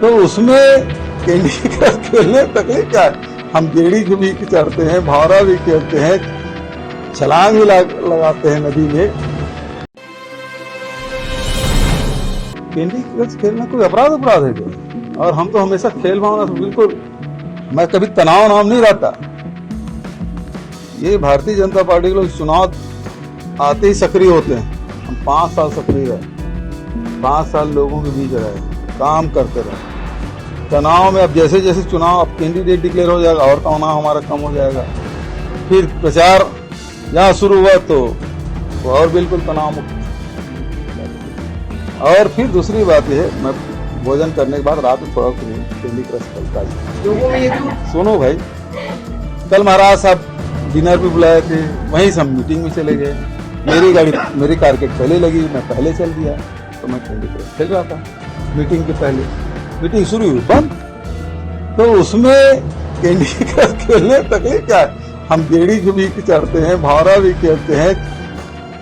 तो उसमें candy crush खेलने तकलीफ क्या है। हम गेड़ी भी चढ़ते हैं, भावरा भी खेलते हैं, छलांग भी लगाते हैं नदी में। कैंडी क्रश खेलना कोई अपराध है क्या? और हम तो हमेशा खेल भावना से बिल्कुल, मैं कभी तनाव नाम नहीं रहता। ये भारतीय जनता पार्टी के लोग चुनाव आते ही सक्रिय होते हैं। हम 5 साल सक्रिय रहे, 5 साल लोगों के बीच रहे, काम करते रहे। तनाव में अब जैसे जैसे चुनाव, अब कैंडिडेट डिक्लेयर हो जाएगा और तनाव हमारा कम हो जाएगा। फिर प्रचार जहाँ शुरू हुआ तो और बिल्कुल तनाव मुक्त। और फिर दूसरी बात यह है, मैं भोजन करने के बाद रात में थोड़ा कैंडी क्रश खेलता है। सुनो भाई, कल महाराज साहब डिनर भी बुलाए थे, वहीं से हम मीटिंग में चले गए। मेरी कार के पहले लगी, मैं पहले चल दिया, तो मैं कैंडी क्रश खेल रहा था। मीटिंग के पहले मीटिंग शुरू हुई बंद, तो उसमें कैंडी क्रश खेलने तकलीफ क्या है। हम गेड़ी भी चढ़ते हैं, भावरा भी खेलते हैं,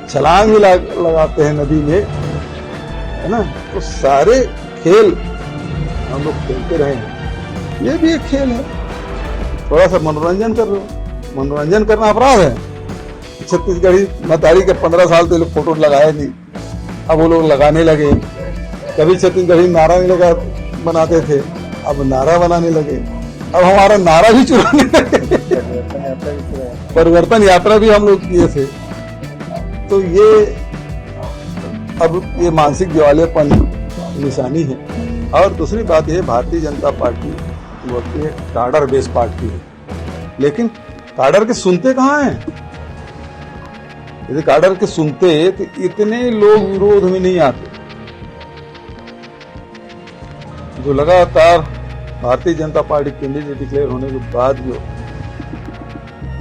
छलांग भी लगाते हैं नदी में, है ना। तो सारे खेल हम लोग खेलते रहे हैं। ये भी एक खेल है, थोड़ा सा मनोरंजन कर लो। मनोरंजन करना अपराध है। छत्तीसगढ़ी मतारी के 15 साल तो लोग फोटो लगाए नहीं, अब वो लोग लगाने लगे। कभी छत्तीसगढ़ी नारा नहीं लगा बनाते थे, अब नारा बनाने लगे। अब हमारा नारा भी चुराने लगे। परिवर्तन यात्रा भी हम लोग किए थे। तो ये अब ये मानसिक दिवालियापन निशानी है। और दूसरी बात यह, भारतीय जनता पार्टी वो काडर बेस पार्टी है, लेकिन काडर के सुनते कहाँ हैं। यदि काडर के सुनते तो इतने लोग विरोध में नहीं आते। जो लगातार Bharatiya Janata party candidate declare होने के बाद जो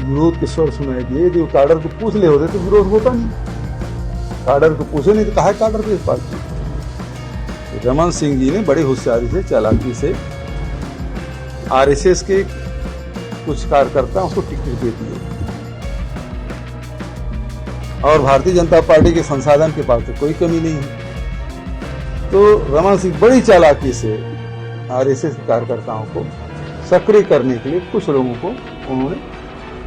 विरोध के स्वर सुनाए दिए, जो काडर को पूछ ले होते तो विरोध होता नहीं। काडर को पूछे नहीं तो कहा cadre base party. Raman Singh ji ने बड़ी होशियारी से, चालाकी से आरएसएस के कुछ कार्यकर्ता उसको टिकट दे दिए, और भारतीय जनता पार्टी के संसाधन के पास तो कोई कमी नहीं है। तो रमन सिंह बड़ी चालाकी से आरएसएस के कार्यकर्ताओं को सक्रिय करने के लिए कुछ लोगों को उन्होंने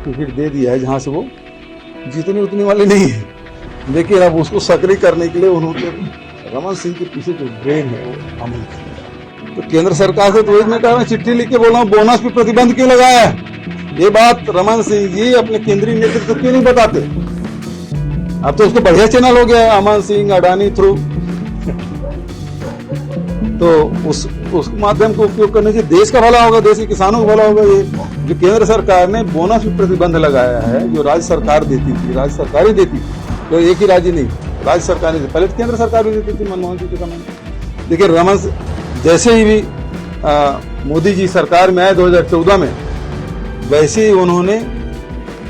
टिकट दे दिया है, जहां से वो जीतने उतने वाले नहीं है। लेकिन अब उसको सक्रिय करने के लिए उन्होंने रमन सिंह के पीछे जो ब्रेन है वो अमल किया। तो केंद्र सरकार से तो मैं कह रहा हूँ, चिट्ठी लिख के बोल रहा हूँ, बोनस पे प्रतिबंध क्यों लगाया है। ये बात रमन सिंह जी अपने केंद्रीय नेतृत्व क्यों नहीं बताते। अब तो उसको बढ़िया चैनल हो गया है, अमन सिंह अडानी थ्रू। तो उस माध्यम को उपयोग करने से देश का भला होगा, देश के किसानों का भला होगा। ये जो केंद्र सरकार ने बोनस पे प्रतिबंध लगाया है, जो राज्य सरकार देती थी, राज्य सरकार ही देती, तो एक ही राज्य नहीं, राज्य सरकार ने, पहले तो केंद्र सरकार भी देती थी मनमोहन जी के समय में। लेकिन रमन जैसे ही भी मोदी जी सरकार में आए 2014 में, वैसे ही उन्होंने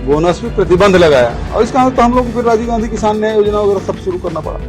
बोनस पे प्रतिबंध लगाया, और इसका तो हम लोग को फिर राजीव गांधी किसान न्याय योजना वगैरह सब शुरू करना पड़ा।